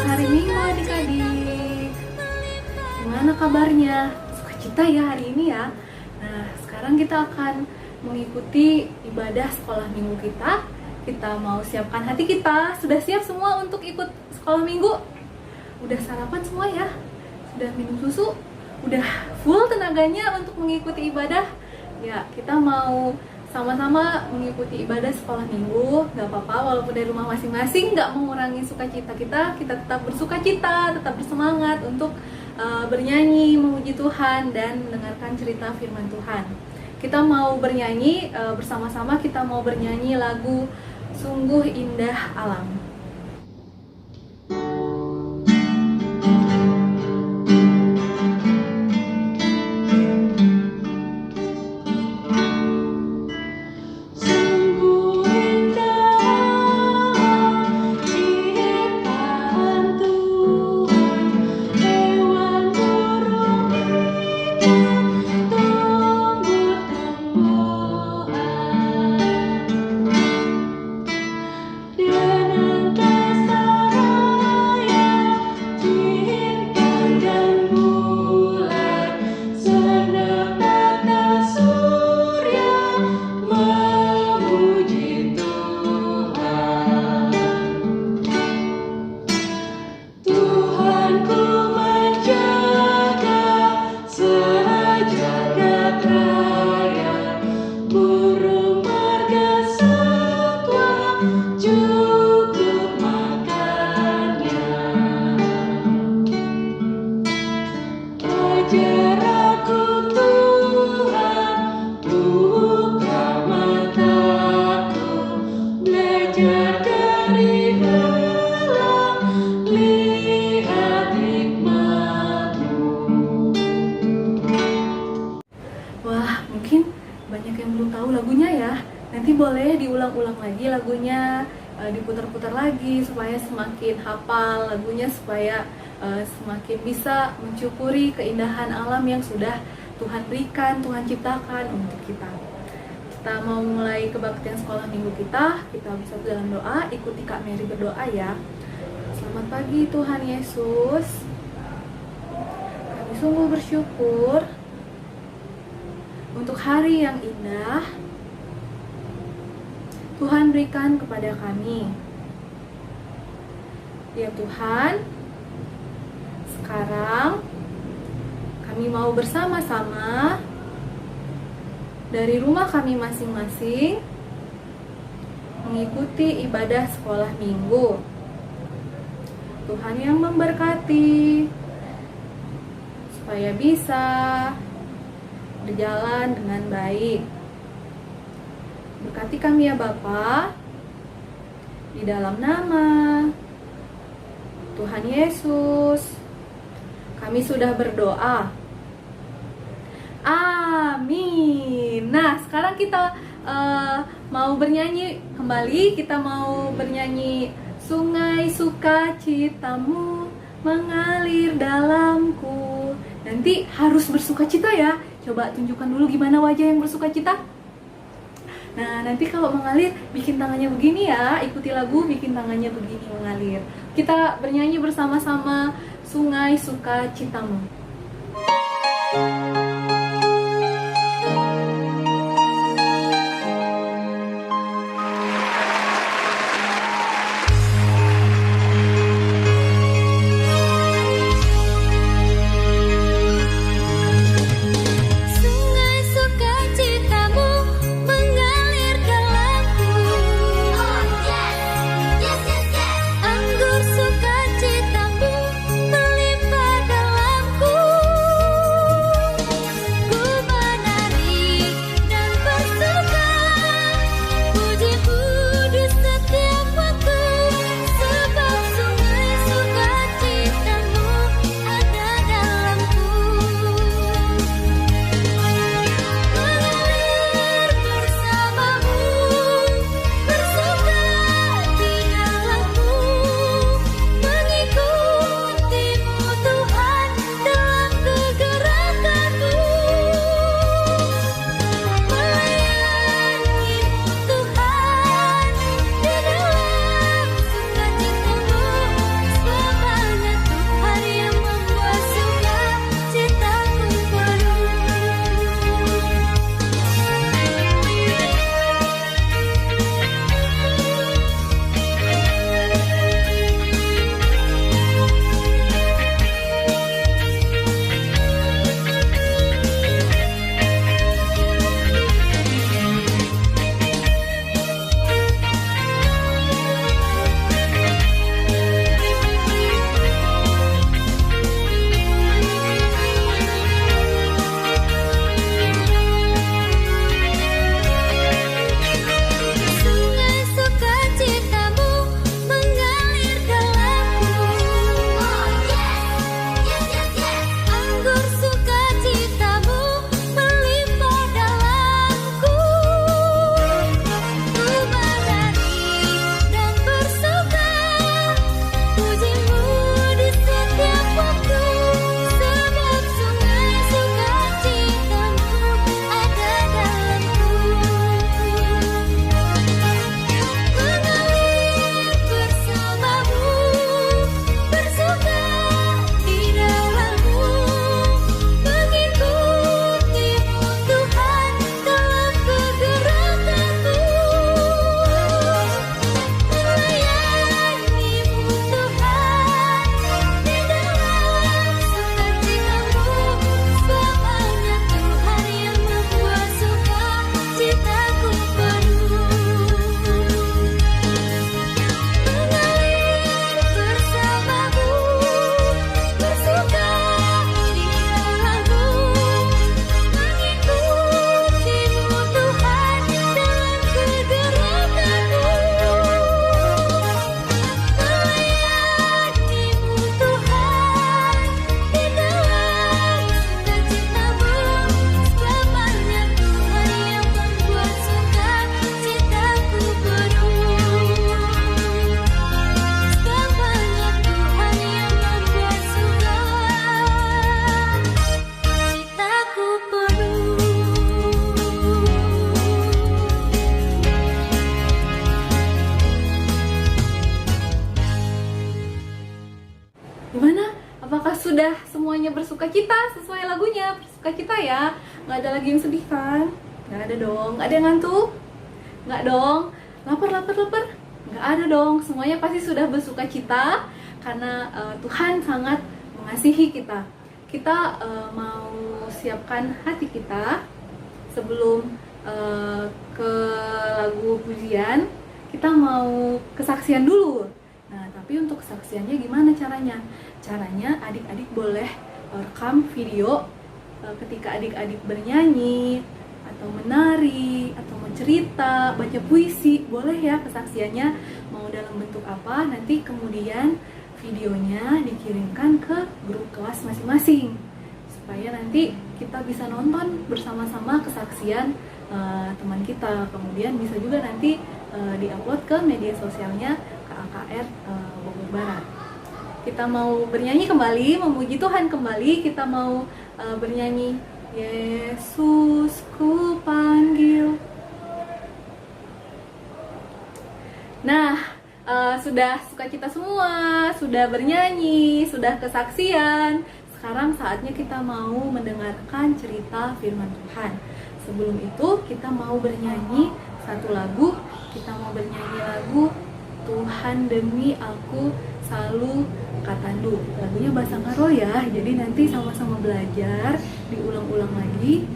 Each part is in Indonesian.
hari Minggu adik-adik. Gimana kabarnya? Sukacita ya hari ini ya. Nah, sekarang kita akan mengikuti ibadah sekolah minggu kita. Kita mau siapkan hati kita. Sudah siap semua untuk ikut sekolah minggu? Udah sarapan semua ya? Sudah minum susu? Udah full tenaganya untuk mengikuti ibadah? Ya, kita mau sama-sama mengikuti ibadah sekolah minggu. Gak apa-apa, walaupun dari rumah masing-masing, gak mengurangi sukacita kita. Kita tetap bersukacita, tetap bersemangat untuk bernyanyi, memuji Tuhan, dan mendengarkan cerita firman Tuhan. Kita mau bernyanyi bersama-sama, kita mau bernyanyi lagu Sungguh Indah Alam. Mungkin banyak yang belum tahu lagunya ya. Nanti boleh diulang-ulang lagi lagunya, diputar-putar lagi supaya semakin hafal lagunya, supaya semakin bisa mensyukuri keindahan alam yang sudah Tuhan berikan, Tuhan ciptakan untuk kita. Kita mau mulai kebaktian sekolah minggu kita. Kita bisa dalam doa, ikuti Kak Mary berdoa ya. Selamat pagi Tuhan Yesus. Kami sungguh bersyukur untuk hari yang indah Tuhan berikan kepada kami. Ya Tuhan, sekarang kami mau bersama-sama dari rumah kami masing-masing mengikuti ibadah sekolah minggu. Tuhan yang memberkati supaya bisa berjalan dengan baik. Berkati kami ya Bapa, di dalam nama Tuhan Yesus kami sudah berdoa. Amin. Nah, sekarang kita mau bernyanyi kembali. Kita mau bernyanyi Sungai Sukacitamu mengalir dalamku. Nanti harus bersukacita ya. Coba tunjukkan dulu gimana wajah yang bersukacita. Nah, nanti kalau mengalir, bikin tangannya begini ya. Ikuti lagu, bikin tangannya begini mengalir. Kita bernyanyi bersama-sama Sungai Sukacitamu. bersukacita sesuai lagunya, bersukacita ya. Nggak ada lagi yang sedih kan? Nggak ada dong. Nggak ada yang ngantuk? Nggak dong. Lapar. Nggak ada dong. Semuanya pasti sudah bersukacita karena Tuhan sangat mengasihi kita. Kita mau siapkan hati kita sebelum ke lagu pujian. Kita mau kesaksian dulu. Nah, tapi untuk kesaksiannya gimana caranya? Caranya adik-adik boleh rekam video ketika adik-adik bernyanyi atau menari atau mencerita, baca puisi, boleh ya kesaksiannya mau dalam bentuk apa, nanti kemudian videonya dikirimkan ke grup kelas masing-masing supaya nanti kita bisa nonton bersama-sama kesaksian teman kita. Kemudian bisa juga nanti diupload ke media sosialnya KAKR Bogor Barat. Kita mau bernyanyi kembali, memuji Tuhan kembali. Kita mau bernyanyi Yesus ku panggil. Nah, sudah sukacita semua, sudah bernyanyi, sudah kesaksian. Sekarang saatnya kita mau mendengarkan cerita firman Tuhan. Sebelum itu kita mau bernyanyi satu lagu. Kita mau bernyanyi lagu Tuhan demi aku selalu katandu. Lagunya bahasa Karo ya, jadi nanti sama-sama belajar, diulang-ulang lagi.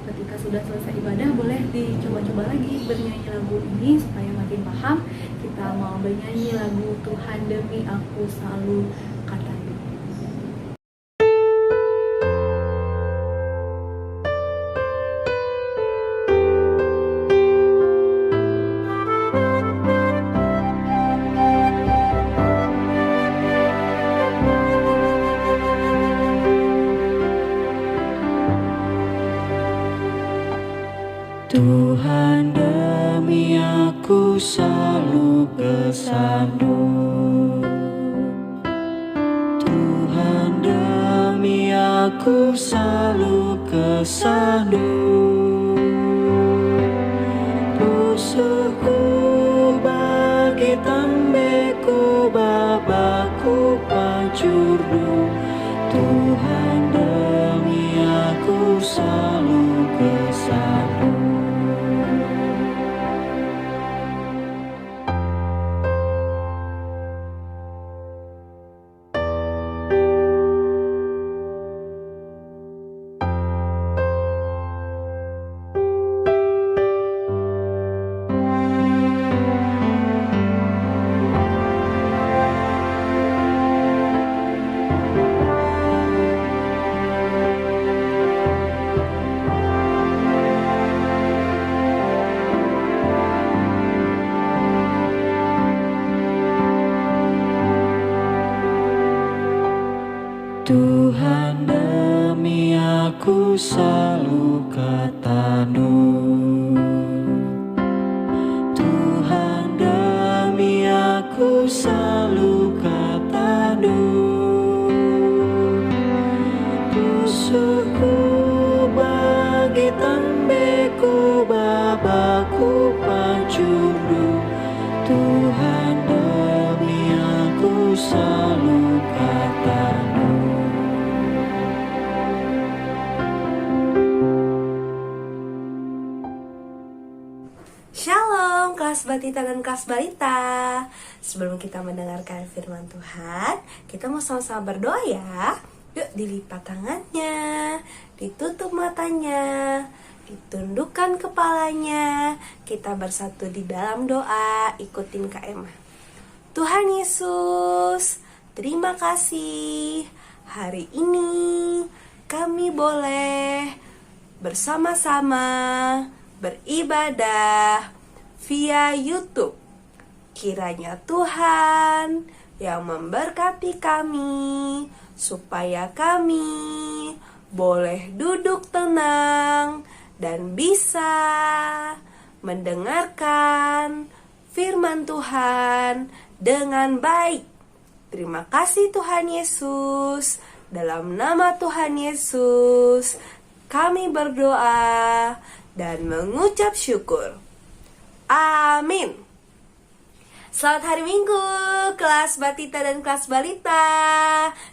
Ketika sudah selesai ibadah boleh dicoba-coba lagi bernyanyi lagu ini supaya makin paham. Kita mau bernyanyi lagu Tuhan demi aku selalu katandu. Tuhan demi aku selalu bersandung. Tuhan demi aku selalu kesandung. Pusuku bagi tembeku babaku pancurdu. Tuhan demi aku selalu kesandung. Tuhan demi aku selalu katandu. Tuhan demi aku selalu katandu. Pusuku bagi tembeku babaku pancurdu. Tuhan demi aku selalu katandu. Shalom kelas batita dan kelas balita. Sebelum kita mendengarkan firman Tuhan, kita mau sama-sama berdoa ya. Yuk, dilipat tangannya, ditutup matanya, ditundukkan kepalanya. Kita bersatu di dalam doa. Ikutin Kak Emma. Tuhan Yesus, terima kasih. Hari ini kami boleh bersama-sama beribadah via YouTube. Kiranya Tuhan yang memberkati kami supaya kami boleh duduk tenang dan bisa mendengarkan firman Tuhan dengan baik. Terima kasih Tuhan Yesus. Dalam nama Tuhan Yesus kami berdoa dan mengucap syukur. Amin. Selamat hari Minggu, kelas Batita dan kelas Balita.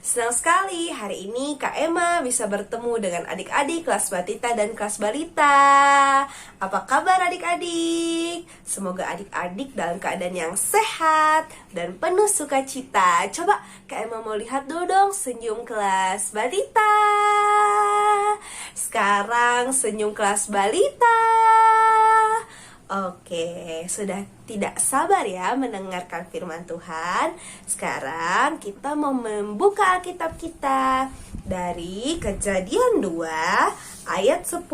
Senang sekali hari ini Kak Emma bisa bertemu dengan adik-adik kelas Batita dan kelas Balita. Apa kabar adik-adik? Semoga adik-adik dalam keadaan yang sehat dan penuh sukacita. Coba Kak Emma mau lihat dulu dong senyum kelas Batita. Sekarang senyum kelas Balita. Oke, sudah tidak sabar ya mendengarkan firman Tuhan. Sekarang kita mau membuka Alkitab kita dari Kejadian 2 ayat 10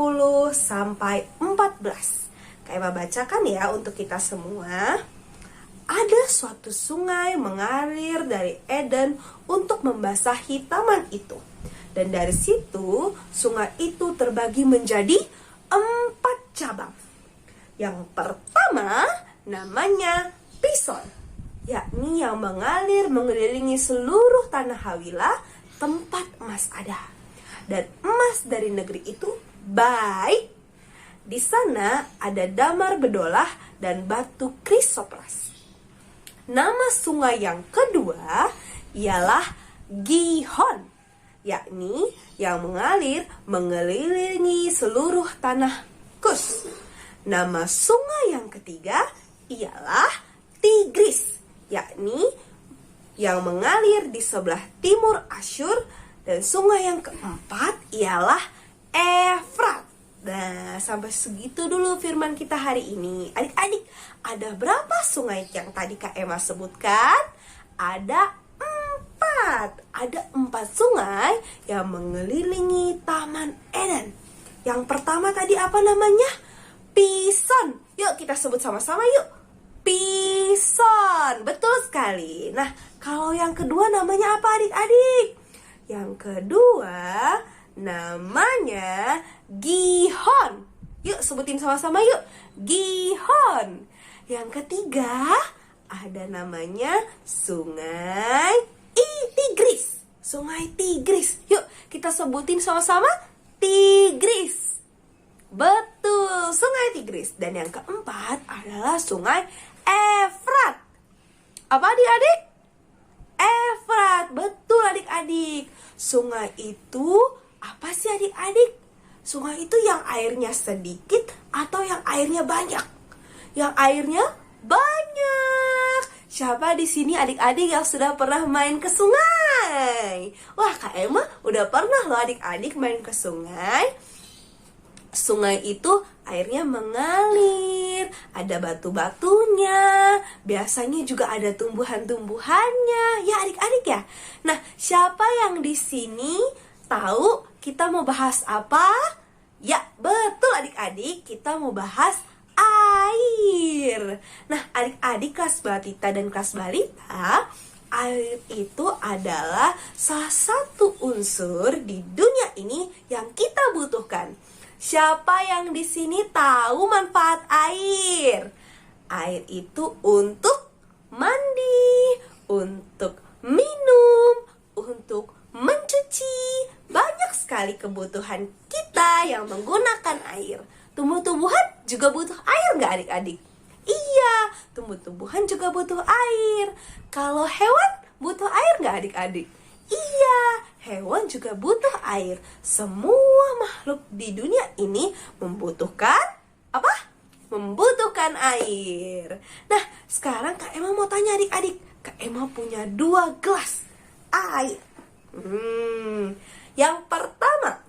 sampai 14. Kayak bacakan ya untuk kita semua. Ada suatu sungai mengalir dari Eden untuk membasahi taman itu. Dan dari situ sungai itu terbagi menjadi 4 cabang. Yang pertama namanya Pison, yakni yang mengalir mengelilingi seluruh tanah Hawilah tempat emas ada. Dan emas dari negeri itu baik. Di sana ada damar bedolah dan batu krisopras. Nama sungai yang kedua ialah Gihon, yakni yang mengalir mengelilingi seluruh tanah Kus. Nama sungai yang ketiga ialah Tigris, yakni yang mengalir di sebelah timur Asyur. Dan sungai yang keempat ialah Efrat. Nah, sampai segitu dulu firman kita hari ini. Adik-adik, ada berapa sungai yang tadi Kak Emma sebutkan? Ada 4. Ada 4 sungai yang mengelilingi Taman Eden. Yang pertama tadi apa namanya? Pison. Yuk kita sebut sama-sama yuk. Pison. Betul sekali. Nah, kalau yang kedua namanya apa adik-adik? Yang kedua namanya Gihon. Yuk sebutin sama-sama yuk. Gihon. Yang ketiga ada namanya Sungai Tigris. Sungai Tigris. Yuk kita sebutin sama-sama. Tigris. Betul, Sungai Tigris. Dan yang keempat adalah Sungai Efrat. Apa adik-adik? Efrat, betul adik-adik. Sungai itu apa sih adik-adik? Sungai itu yang airnya sedikit atau yang airnya banyak? Yang airnya banyak. Siapa di sini adik-adik yang sudah pernah main ke sungai? Wah, Kak Emma udah pernah loh adik-adik main ke sungai. Sungai itu airnya mengalir, ada batu-batunya, biasanya juga ada tumbuhan-tumbuhannya, ya adik-adik ya. Nah, siapa yang di sini tahu kita mau bahas apa? Ya, betul adik-adik, kita mau bahas air. Nah, adik-adik kelas Batita dan kelas Balita, air itu adalah salah satu unsur di dunia ini yang kita butuhkan. Siapa yang di sini tahu manfaat air? Air itu untuk mandi, untuk minum, untuk mencuci. Banyak sekali kebutuhan kita yang menggunakan air. Tumbuh-tumbuhan juga butuh air nggak adik-adik? Iya, tumbuh-tumbuhan juga butuh air. Kalau hewan butuh air nggak adik-adik? Iya, hewan juga butuh air. Semua makhluk di dunia ini membutuhkan apa? Membutuhkan air. Nah, sekarang Kak Emma mau tanya adik-adik. Kak Emma punya 2 gelas air. Yang pertama,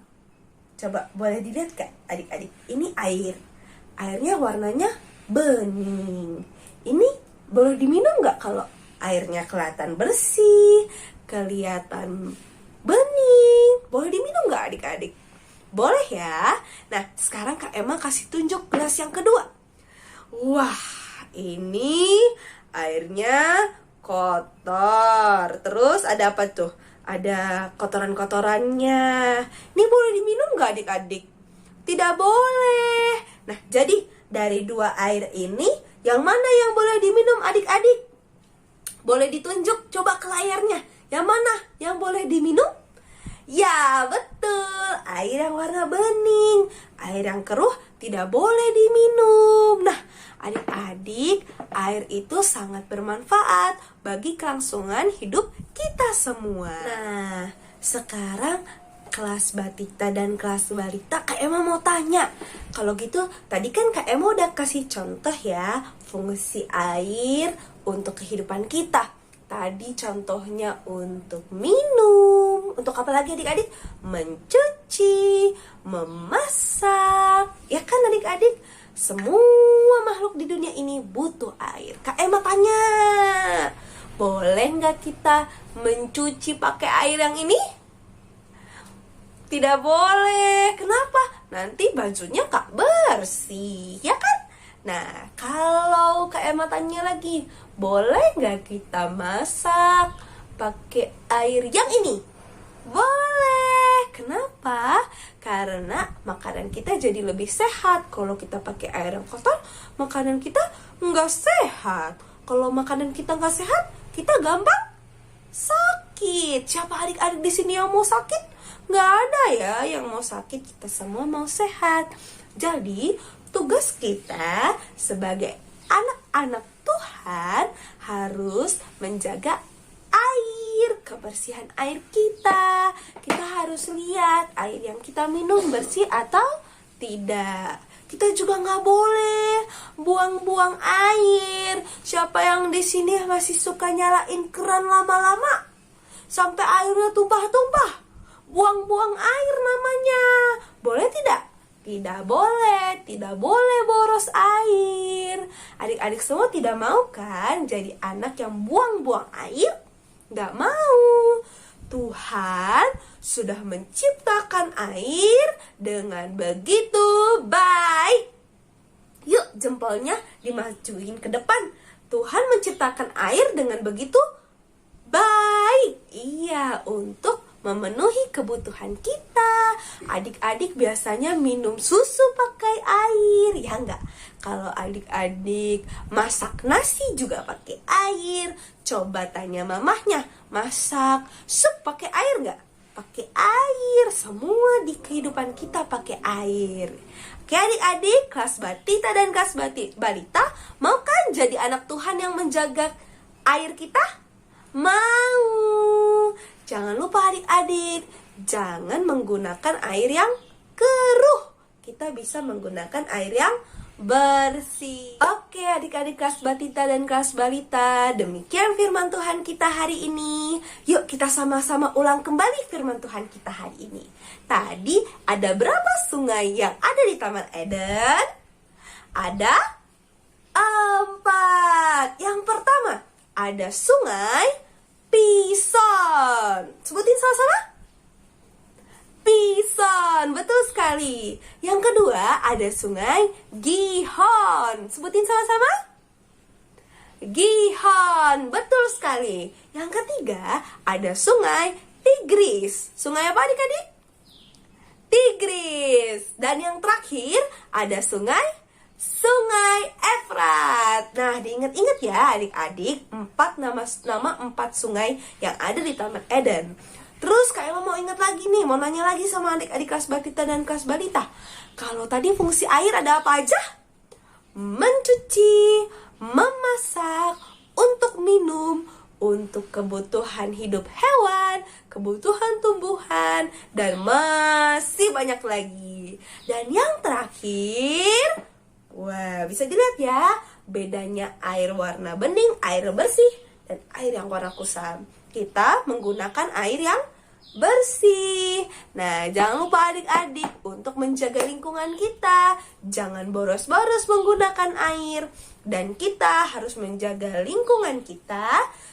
coba boleh dilihat Kak adik-adik. Ini air. Airnya warnanya bening. Ini boleh diminum nggak kalau airnya kelihatan bersih, kelihatan bening? Boleh diminum nggak adik-adik? Boleh ya. Nah, sekarang Kak Emma kasih tunjuk gelas yang kedua. Wah, ini airnya kotor. Terus ada apa tuh? Ada kotoran-kotorannya. Ini boleh diminum nggak adik-adik? Tidak boleh. Nah, jadi dari 2 air ini, yang mana yang boleh diminum adik-adik? Boleh ditunjuk coba ke layarnya. Yang mana yang boleh diminum? Ya, betul. Air yang warna bening. Air yang keruh tidak boleh diminum. Nah, Adik-adik, air itu sangat bermanfaat bagi kelangsungan hidup kita semua. Nah, sekarang kelas Batita dan kelas Balita, Kak Emma mau tanya. Kalau gitu, tadi kan Kak Emma udah kasih contoh ya fungsi air untuk kehidupan kita. Tadi contohnya untuk minum. Untuk apa lagi adik-adik? Mencuci, memasak. Ya kan adik-adik? Semua makhluk di dunia ini butuh air. Kak Emma tanya, boleh nggak kita mencuci pakai air yang ini? Tidak boleh. Kenapa? Nanti bajunya gak bersih, ya kan? Nah, kalau Kak Emma tanya lagi, boleh nggak kita masak pakai air yang ini? Boleh. Kenapa? Karena makanan kita jadi lebih sehat. Kalau kita pakai air yang kotor, makanan kita nggak sehat. Kalau makanan kita nggak sehat, kita gampang sakit. Siapa adik-adik di sini yang mau sakit? Nggak ada ya yang mau sakit. Kita semua mau sehat. Jadi tugas kita sebagai anak-anak Tuhan harus menjaga air, kebersihan air kita. Kita harus lihat air yang kita minum bersih atau tidak. Kita juga nggak boleh buang-buang air. Siapa yang di sini masih suka nyalain keran lama-lama sampai airnya tumpah-tumpah? Buang-buang air namanya. Boleh tidak? Tidak boleh boros air. Adik-adik semua tidak mau kan jadi anak yang buang-buang air? Gak mau. Tuhan sudah menciptakan air dengan begitu baik. Yuk jempolnya dimajuin ke depan. Tuhan menciptakan air dengan begitu baik. Iya, untuk memenuhi kebutuhan kita. Adik-adik biasanya minum susu pakai air, ya enggak? Kalau adik-adik masak nasi juga pakai air. Coba tanya mamahnya, masak sup pakai air enggak? Pakai air. Semua di kehidupan kita pakai air. Oke adik-adik, kelas Batita dan kelas Balita, mau kan jadi anak Tuhan yang menjaga air kita? Mau. Jangan lupa adik-adik, jangan menggunakan air yang keruh. Kita bisa menggunakan air yang bersih. Oke adik-adik kelas Batita dan kelas Balita, demikian firman Tuhan kita hari ini. Yuk kita sama-sama ulang kembali firman Tuhan kita hari ini. Tadi ada berapa sungai yang ada di Taman Eden? Ada 4. Yang pertama, ada sungai Pison. Sebutin sama-sama. Pison, betul sekali. Yang kedua ada sungai Gihon. Sebutin sama-sama. Gihon, betul sekali. Yang ketiga ada sungai Tigris. Sungai apa adik-adik? Tigris. Dan yang terakhir ada Sungai Efrat. Nah, diingat-ingat ya adik-adik, 4 nama 4 sungai yang ada di Taman Eden. Terus Kak Emma mau ingat lagi nih, mau nanya lagi sama adik-adik kelas Batita dan kelas Balita. Kalau tadi fungsi air ada apa aja? Mencuci, memasak, untuk minum, untuk kebutuhan hidup hewan, kebutuhan tumbuhan, dan masih banyak lagi. Dan yang terakhir, wah, bisa dilihat ya bedanya air warna bening, air bersih, dan air yang warna kusam. Kita menggunakan air yang bersih. Nah, jangan lupa adik-adik untuk menjaga lingkungan kita. Jangan boros-boros menggunakan air. Dan kita harus menjaga lingkungan kita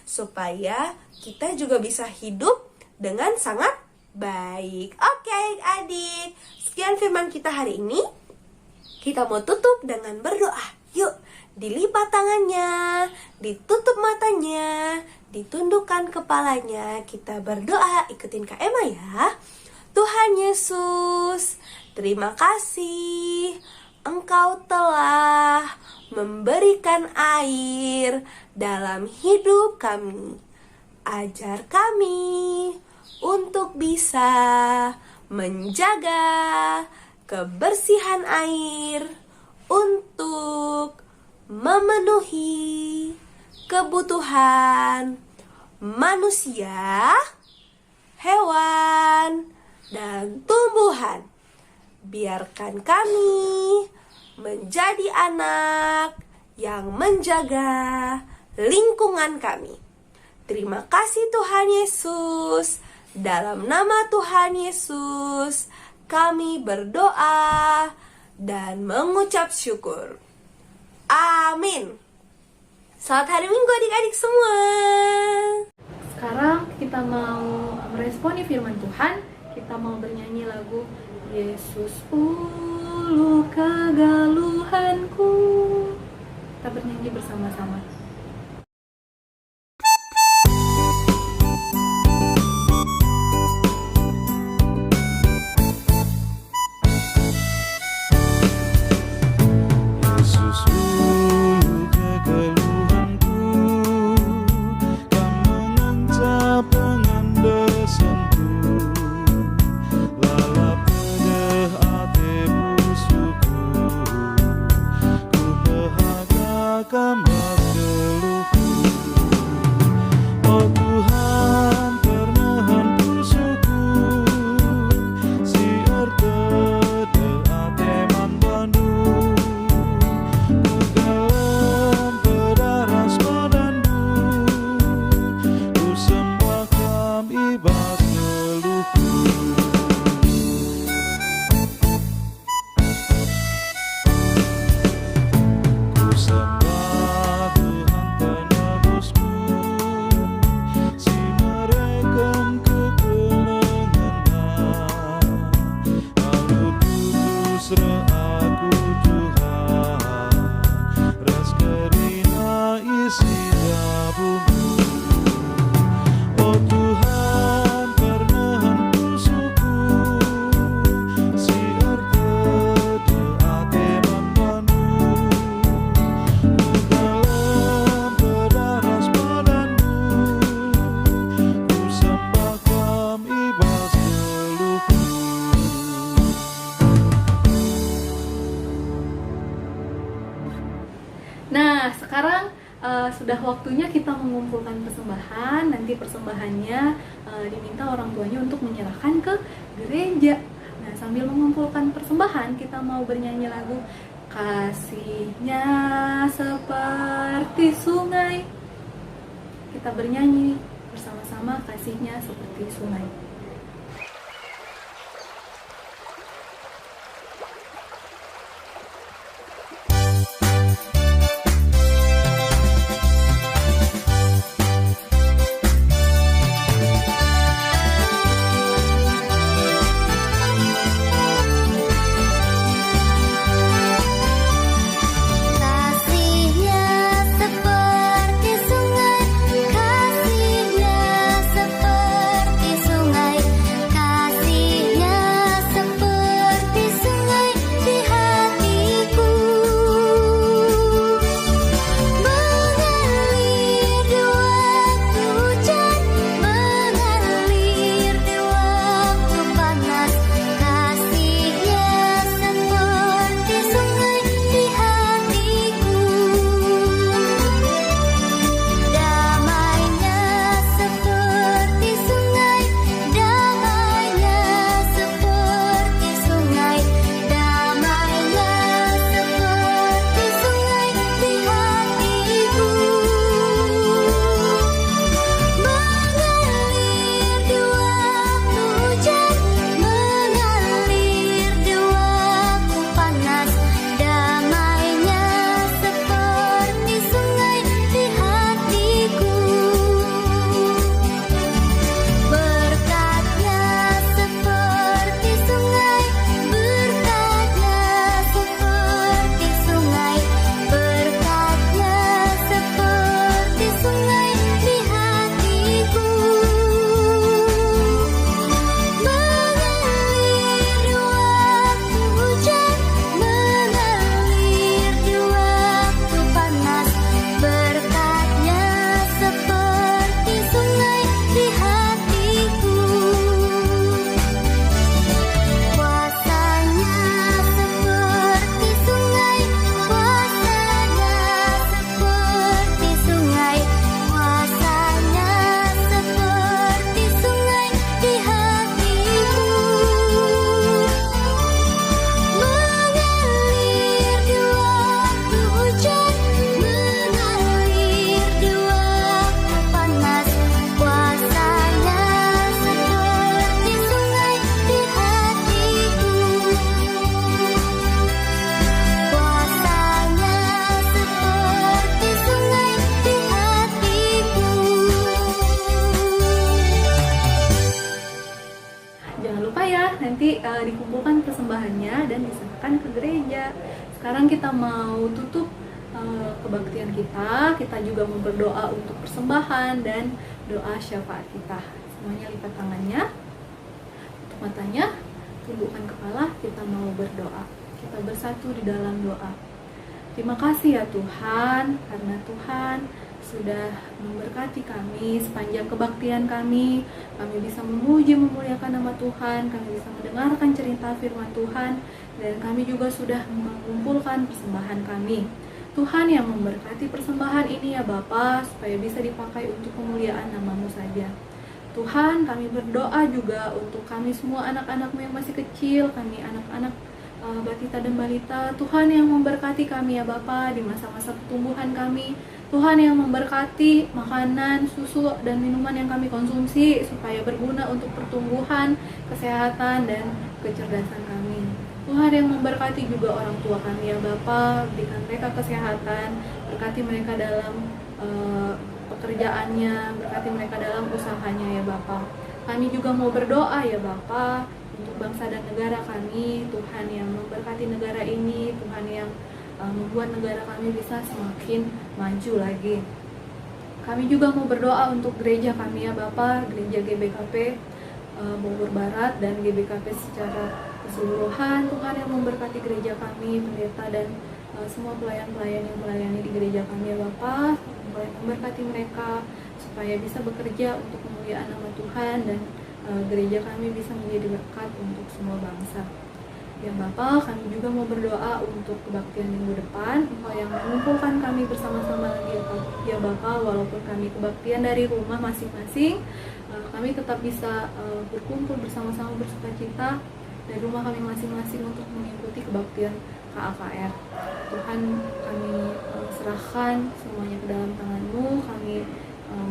supaya kita juga bisa hidup dengan sangat baik. Oke adik-adik, sekian firman kita hari ini. Kita mau tutup dengan berdoa. Yuk, dilipat tangannya, ditutup matanya, ditundukkan kepalanya. Kita berdoa, ikutin Kak Emma ya. Tuhan Yesus, terima kasih Engkau telah memberikan air dalam hidup kami. Ajar kami untuk bisa menjaga kebersihan air untuk memenuhi kebutuhan manusia, hewan, dan tumbuhan. Biarkan kami menjadi anak yang menjaga lingkungan kami. Terima kasih Tuhan Yesus. Dalam nama Tuhan Yesus, kami berdoa dan mengucap syukur. Amin. Selamat hari Minggu adik-adik semua. Sekarang kita mau meresponi firman Tuhan. Kita mau bernyanyi lagu Yesus ulu kegaluhanku. Kita bernyanyi bersama-sama. Yesus ulu kegeluhanku, Kau mengencap dengan desanku, lalap pedeh ate pusuku, ku behagakan mas geluhku. Oh Tuhan, pernahan pusuku, si erte ate man bandu, dalam peraras badanmu, ku sembahkan ibad geluhku. Ku sembah Tuhan penebusku, si mereken kekelengangan, lalu kudus aku Tuhan, ras kerina isi tabungku. Oh Tuhan, pernahan pusuku, si erte de ate manpanu, ku dalam peraras badanmu, ku sembahkan ibas geluhku. Nah, sekarang sudah waktunya kita mengumpulkan persembahan. Nanti persembahannya diminta orang tuanya untuk menyerahkan ke gereja. Nah, sambil mengumpulkan persembahan, kita mau bernyanyi lagu Kasihnya Seperti Sungai. Kita bernyanyi bersama-sama Kasihnya Seperti Sungai. Kasihnya seperti sungai, kasihnya seperti sungai. dilaksanakan ke gereja. Sekarang kita mau tutup kebaktian kita juga mau berdoa untuk persembahan dan doa syafaat kita. Semuanya lipat tangannya, tutup matanya, tundukkan kepala, kita mau berdoa. Kita bersatu di dalam doa. Terima kasih ya Tuhan, karena Tuhan sudah memberkati kami sepanjang kebaktian kami bisa memuji memuliakan nama Tuhan, kami bisa mendengarkan cerita firman Tuhan, dan kami juga sudah mengumpulkan persembahan kami. Tuhan yang memberkati persembahan ini ya Bapa, supaya bisa dipakai untuk kemuliaan nama-Mu saja. Tuhan, kami berdoa juga untuk kami semua anak-anak-Mu yang masih kecil, kami anak-anak batita dan balita. Tuhan yang memberkati kami ya Bapa di masa-masa pertumbuhan kami. Tuhan yang memberkati makanan, susu, dan minuman yang kami konsumsi supaya berguna untuk pertumbuhan, kesehatan, dan kecerdasan kami. Tuhan yang memberkati juga orang tua kami ya Bapa, berikan mereka kesehatan, berkati mereka dalam pekerjaannya, berkati mereka dalam usahanya ya Bapa. Kami juga mau berdoa ya Bapa untuk bangsa dan negara kami. Tuhan yang memberkati negara ini, Tuhan yang membuat negara kami bisa semakin maju lagi. Kami juga mau berdoa untuk gereja kami ya Bapa, gereja GBKP Bogor Barat dan GBKP secara keseluruhan. Tuhan yang memberkati gereja kami, pendeta dan semua pelayan-pelayan yang melayani di gereja kami ya Bapa. Tuhan memberkati mereka supaya bisa bekerja untuk kemuliaan nama Tuhan, dan gereja kami bisa menjadi berkat untuk semua bangsa. Ya Bapa, kami juga mau berdoa untuk kebaktian minggu depan. Engkau yang mengumpulkan kami bersama-sama lagi ya Bapa, walaupun kami kebaktian dari rumah masing-masing, kami tetap bisa berkumpul bersama-sama bersukacita dari rumah kami masing-masing untuk mengikuti kebaktian KAKR. Tuhan, kami serahkan semuanya ke dalam tangan-Mu. Kami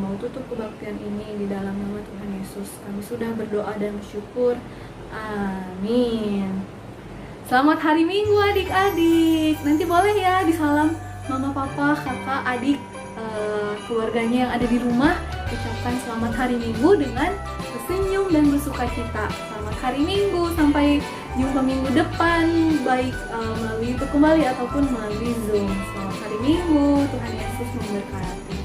mau tutup kebaktian ini di dalam nama Tuhan Yesus. Kami sudah berdoa dan bersyukur. Amin. Selamat hari Minggu adik-adik. Nanti boleh ya disalam mama, papa, kakak, adik, keluarganya yang ada di rumah. Ucapkan selamat hari Minggu dengan bersenyum dan bersukacita. Selamat hari Minggu, sampai jumpa minggu depan, baik melalui YouTube kembali ataupun melalui Zoom. Selamat hari Minggu, Tuhan Yesus memberkati.